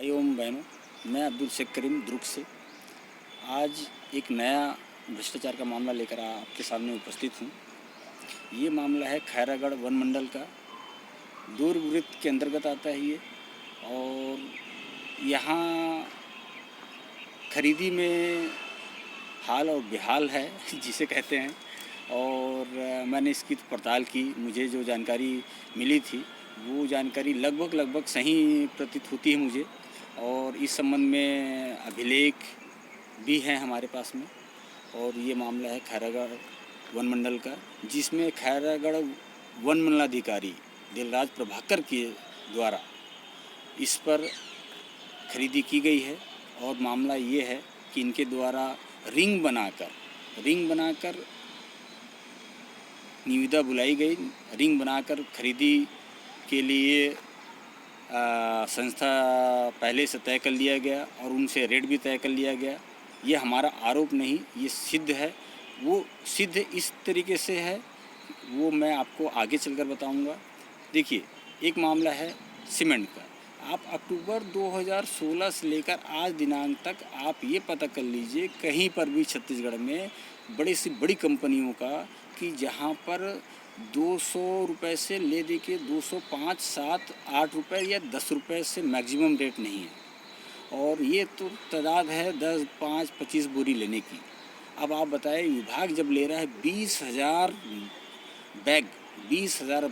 भाइयों बहनों, मैं अब्दुल शेख करीम दुर्ग से आज एक नया भ्रष्टाचार का मामला लेकर आपके सामने उपस्थित हूँ। ये मामला है खैरागढ़ वन मंडल का। दुर्ग वृत्त के अंतर्गत आता है ये, और यहाँ खरीदी में हाल और बेहाल है जिसे कहते हैं। और मैंने इसकी पड़ताल की। मुझे जो जानकारी मिली थी वो जानकारी लगभग सही प्रतीत होती है मुझे। और इस संबंध में अभिलेख भी हैं हमारे पास में। और ये मामला है खैरागढ़ वन मंडल का, जिसमें खैरागढ़ वन मंडलाधिकारी दिलराज प्रभाकर के द्वारा इस पर खरीदी की गई है। और मामला ये है कि इनके द्वारा रिंग बनाकर निविदा बुलाई गई। रिंग बनाकर खरीदी के लिए संस्था पहले से तय कर लिया गया और उनसे रेट भी तय कर लिया गया। ये हमारा आरोप नहीं, ये सिद्ध है। वो सिद्ध इस तरीके से है, वो मैं आपको आगे चलकर बताऊंगा। देखिए, एक मामला है सीमेंट का। आप अक्टूबर 2016 से लेकर आज दिनांक तक आप ये पता कर लीजिए कहीं पर भी छत्तीसगढ़ में बड़ी सी बड़ी कंपनियों का कि जहाँ पर 200 रुपये से ले दे के 205, 7, 8 रुपये या 10 रुपये से मैक्सिमम रेट नहीं है। और ये तो तादाद है 10, 5, 25 बोरी लेने की। अब आप बताएं, विभाग जब ले रहा है 20,000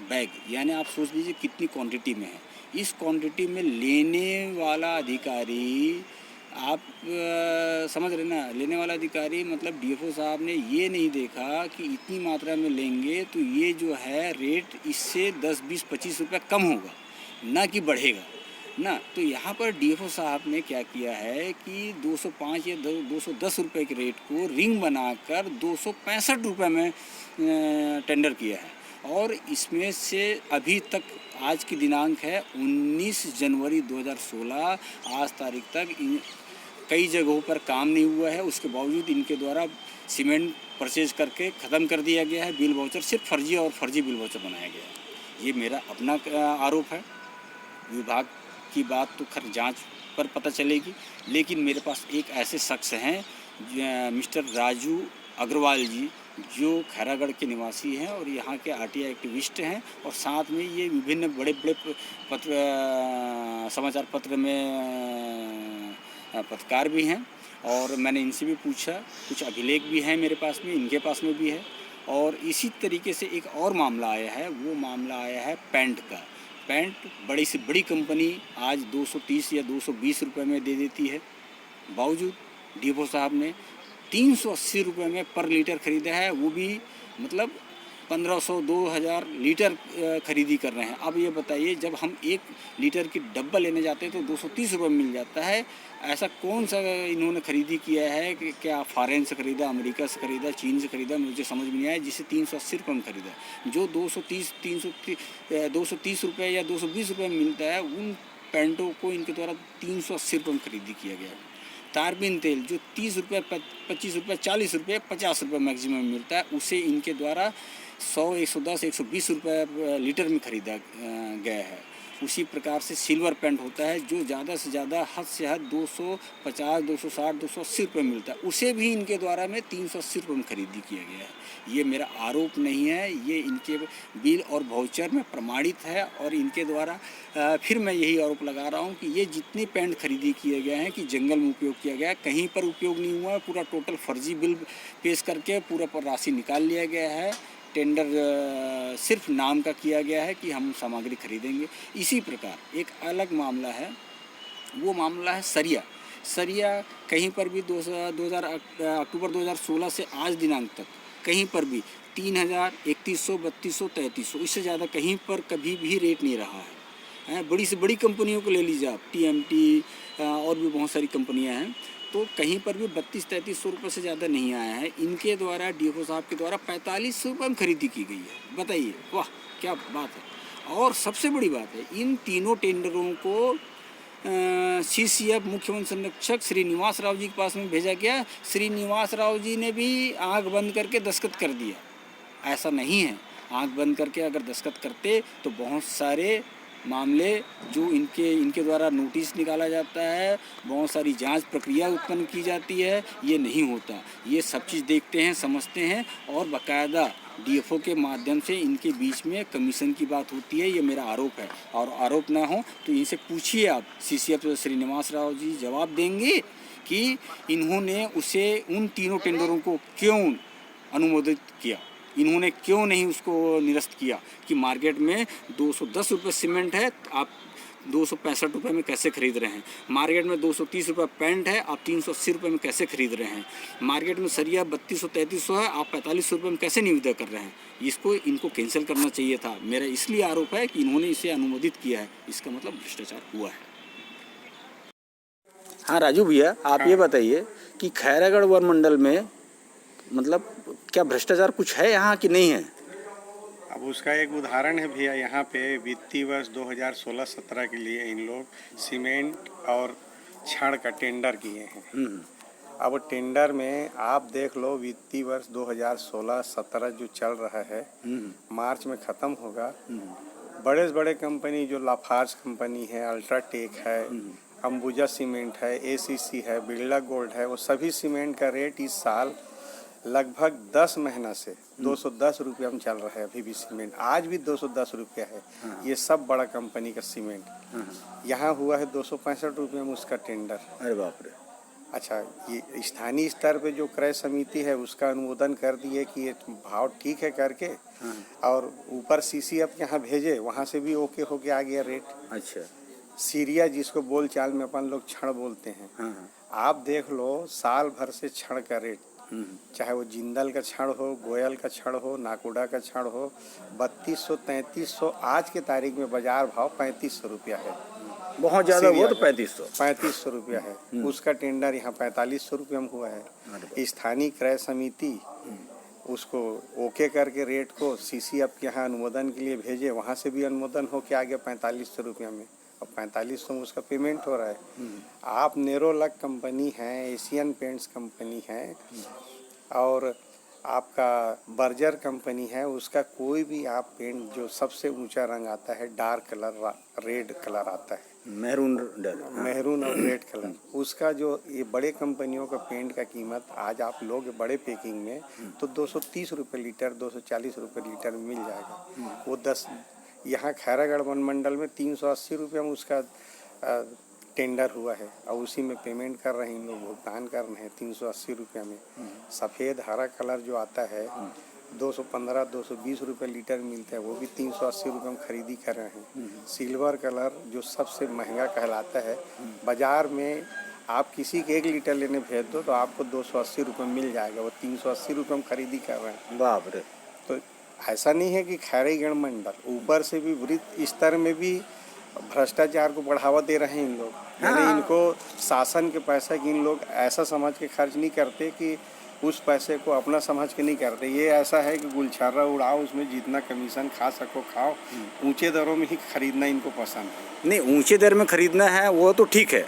बैग, यानी आप सोच लीजिए कितनी क्वांटिटी में है। इस क्वांटिटी में लेने वाला अधिकारी, आप समझ रहे ना, लेने वाला अधिकारी मतलब डीएफओ साहब ने ये नहीं देखा कि इतनी मात्रा में लेंगे तो ये जो है रेट इससे 10, 20, 25 रुपये कम होगा, ना कि बढ़ेगा ना। तो यहाँ पर डीएफओ साहब ने क्या किया है कि 205 या 210 रुपये के रेट को रिंग बनाकर 265 रुपये में टेंडर किया है। और इसमें से अभी तक आज की दिनांक है 19 जनवरी 2016, आज तारीख तक कई जगहों पर काम नहीं हुआ है। उसके बावजूद इनके द्वारा सीमेंट परचेज करके ख़त्म कर दिया गया है। बिल वाउचर सिर्फ फर्जी बिल वाउचर बनाया गया है। ये मेरा अपना आरोप है। विभाग की बात तो खैर जांच पर पता चलेगी, लेकिन मेरे पास एक ऐसे शख्स हैं मिस्टर राजू अग्रवाल जी, जो खैरागढ़ के निवासी हैं और यहाँ के आरटीआई एक्टिविस्ट हैं। और साथ में ये विभिन्न बड़े समाचार पत्र में पत्रकार भी हैं। और मैंने इनसे भी पूछा, कुछ अभिलेख भी हैं मेरे पास में, इनके पास में भी है। और इसी तरीके से एक और मामला आया है, वो मामला आया है पेंट का। पेंट बड़ी से बड़ी कंपनी आज 230 या 220 रुपये में दे देती है, बावजूद डीएफओ साहब ने 380 रुपये में पर लीटर ख़रीदा है। वो भी मतलब 1500, 2000 लीटर खरीदी कर रहे हैं। अब ये बताइए, जब हम 1 लीटर की डब्बा लेने जाते हैं तो 230 रुपये में मिल जाता है। ऐसा कौन सा इन्होंने खरीदी किया है कि क्या फॉरेन से ख़रीदा, अमेरिका से ख़रीदा, चीन से ख़रीदा, मुझे समझ में नहीं आया, जिसे 380 रुपये में ख़रीदा। जो 230 रुपये या 220 रुपये में मिलता है, उन पेंटों को इनके द्वारा 380 रुपये में खरीदी किया गया है। तारबीन तेल जो 30 रुपये, 25 रुपये, 40 रुपये, 50 रुपये मैक्सिमम मिलता है, उसे इनके द्वारा 100, 110, 120 रुपये लीटर में ख़रीदा गया है। उसी प्रकार से सिल्वर पेंट होता है जो ज़्यादा से ज़्यादा हद से हद 250, 260, 280 रुपये मिलता है, उसे भी इनके द्वारा में 380 रुपये में खरीदी किया गया है। ये मेरा आरोप नहीं है, ये इनके बिल और वाउचर में प्रमाणित है। और इनके द्वारा फिर मैं यही आरोप लगा रहा हूँ कि ये जितने पेंट खरीदी किए गए हैं कि जंगल में उपयोग किया गया है, कहीं पर उपयोग नहीं हुआ है। पूरा टोटल फर्जी बिल पेश करके पूरा पर राशि निकाल लिया गया है। टेंडर सिर्फ नाम का किया गया है कि हम सामग्री खरीदेंगे। इसी प्रकार एक अलग मामला है, वो मामला है सरिया। कहीं पर भी अक्टूबर 2016 से आज दिनांक तक कहीं पर भी 3000, 3100, 3200, 3300, इससे ज़्यादा कहीं पर कभी भी रेट नहीं रहा है। बड़ी से बड़ी कंपनियों को ले लीजिए आप, टीएमटी और भी बहुत सारी कंपनियां हैं, तो कहीं पर भी 3200-3300 रुपये से ज़्यादा नहीं आया है। इनके द्वारा डीएफओ साहब के द्वारा 4500 रुपये में खरीदी की गई है। बताइए, वाह क्या बात है। और सबसे बड़ी बात है, इन तीनों टेंडरों को सीसीएफ मुख्यमंत्री संरक्षक श्रीनिवास राव जी के पास में भेजा गया। श्रीनिवास राव जी ने भी आंख बंद करके दस्तखत कर दिया। ऐसा नहीं है, आंख बंद करके अगर दस्तखत करते तो बहुत सारे मामले जो इनके द्वारा नोटिस निकाला जाता है, बहुत सारी जांच प्रक्रिया उत्पन्न की जाती है, ये नहीं होता। ये सब चीज़ देखते हैं, समझते हैं और बाकायदा डीएफओ के माध्यम से इनके बीच में कमीशन की बात होती है। ये मेरा आरोप है और आरोप ना हो तो इनसे पूछिए आप, सीसीएफ श्रीनिवास राव जी जवाब देंगे कि इन्होंने उसे उन तीनों टेंडरों को क्यों अनुमोदित किया, इन्होंने क्यों नहीं उसको निरस्त किया कि मार्केट में 210 रुपये सीमेंट है, आप 265 रुपये में कैसे खरीद रहे हैं। मार्केट में 230 रुपये पेंट है, आप 380 रुपये में कैसे खरीद रहे हैं। मार्केट में सरिया 3200-3300 है, आप 45 रुपये में कैसे निविदा कर रहे हैं। इनको कैंसिल करना चाहिए था। मेरा इसलिए आरोप है कि इन्होंने इसे अनुमोदित किया है, इसका मतलब भ्रष्टाचार हुआ है। हाँ राजू भैया, आप ये बताइए कि खैरागढ़ वन मंडल में मतलब क्या भ्रष्टाचार कुछ है यहाँ कि नहीं है। अब उसका एक उदाहरण है भैया, यहाँ पे वित्तीय वर्ष 2016-17 के लिए इन लोग सीमेंट और छड़ का टेंडर किए हैं। अब टेंडर में आप देख लो, वित्तीय वर्ष 2016-17 जो चल रहा है, मार्च में ख़त्म होगा। बड़े से बड़े कंपनी जो लाफार्ज कंपनी है, अल्ट्राटेक है, अंबुजा सीमेंट है, एसीसी है, बिरला गोल्ड है, वो सभी सीमेंट का रेट इस साल लगभग 10 महीना से 210 रुपया में चल रहा है। अभी भी सीमेंट आज भी 210 रुपया है। ये सब बड़ा कंपनी का सीमेंट यहाँ हुआ है 265 रुपये में उसका टेंडर। अरे बाप रे। अच्छा, ये स्थानीय स्तर पे जो क्रय समिति है उसका अनुमोदन कर दिए कि ये भाव ठीक है करके, और ऊपर सीसीएफ यहाँ भेजे, वहाँ से भी ओके हो के आ गया रेट। अच्छा, सीरिया जिसको बोल चाल में अपन लोग छड़ बोलते हैं, आप देख लो साल भर से छड़ का रेट, चाहे वो जिंदल का छड़ हो, गोयल का छड़ हो, नाकोडा का छड़ हो, 3200-3300, आज के तारीख में बाजार भाव 3500 रुपया है। बहुत ज़्यादा वो तो 3500 रुपया है। उसका टेंडर यहाँ 4500 रुपये में हुआ है। स्थानीय क्रय समिति उसको ओके करके रेट को सीसीएफ के यहाँ अनुमोदन के लिए भेजे, वहाँ से भी अनुमोदन हो के आ गया 4500 रुपया में, और 4500 में उसका पेमेंट हो रहा है। आप नेरोलक कंपनी है, एशियन पेंट्स कंपनी है, और आपका बर्जर कंपनी है, उसका कोई भी आप पेंट जो सबसे ऊंचा रंग आता है डार्क कलर, रेड कलर आता है, मेहरून और रेड कलर, उसका जो ये बड़े कंपनियों का पेंट का कीमत आज आप लोग बड़े पैकिंग में तो 230 रुपये लीटर, 240 रुपये लीटर में मिल जाएगा। वो 10 यहाँ खैरागढ़ वन मंडल में 380 रुपये में उसका टेंडर हुआ है, और उसी में पेमेंट कर रहे हैं, इन लोग भुगतान कर रहे हैं 380 रुपये में। सफ़ेद हरा कलर जो आता है 215-220 रुपये लीटर मिलता है, वो भी 380 रुपये में खरीदी कर रहे हैं। सिल्वर कलर जो सबसे महंगा कहलाता है, बाज़ार में आप किसी के 1 लीटर लेने भेज दो तो आपको 280 रुपये मिल जाएगा, वो 380 रुपये में खरीदी कर रहे हैं। बाप रे। तो ऐसा नहीं है कि खैरागढ़ मंडल, ऊपर से भी वृत्त स्तर में भी भ्रष्टाचार को बढ़ावा दे रहे हैं इन लोग। यानी इनको शासन के पैसा की इन लोग ऐसा समझ के खर्च नहीं करते कि उस पैसे को अपना समझ के नहीं करते। ये ऐसा है कि गुलछर्रा उड़ाओ, उसमें जितना कमीशन खा सको खाओ, ऊंचे दरों में ही खरीदना इनको पसंद है। नहीं, ऊंचे दर में खरीदना है वो तो ठीक है।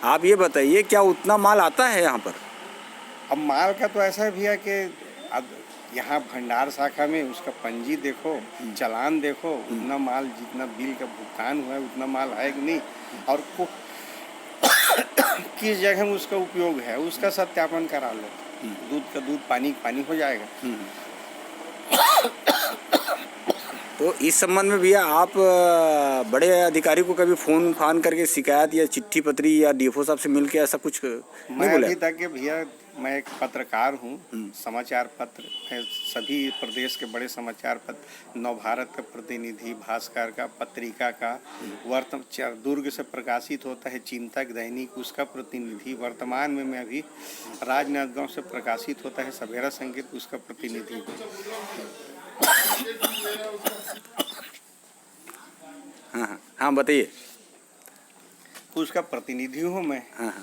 आप ये बताइए क्या उतना माल आता है यहाँ पर। अब माल का तो ऐसा है भैया कि अब यहाँ भंडार शाखा में उसका पंजी देखो, चालान देखो, उतना माल जितना बिल का भुगतान हुआ है उतना माल है कि नहीं, और किस जगह में उसका उपयोग है उसका सत्यापन करा लो। दूध का दूध, पानी पानी हो जाएगा। तो इस संबंध में भैया आप बड़े अधिकारी को कभी फोन फान करके शिकायत या चिट्ठी पत्री या डीएफओ साहब से मिलके ऐसा कुछ मैं अभी तक भैया, मैं एक पत्रकार हूँ, समाचार पत्र है, सभी प्रदेश के बड़े समाचार पत्र, नवभारत का प्रतिनिधि, भास्कर का, पत्रिका का, दुर्ग से प्रकाशित होता है चिंतक दैनिक, उसका प्रतिनिधि, वर्तमान में मैं अभी राजनांदगांव से प्रकाशित होता है सवेरा संगीत, उसका प्रतिनिधि हूँ। हाँ बताइए। उसका प्रतिनिधि हूँ मैं। हाँ।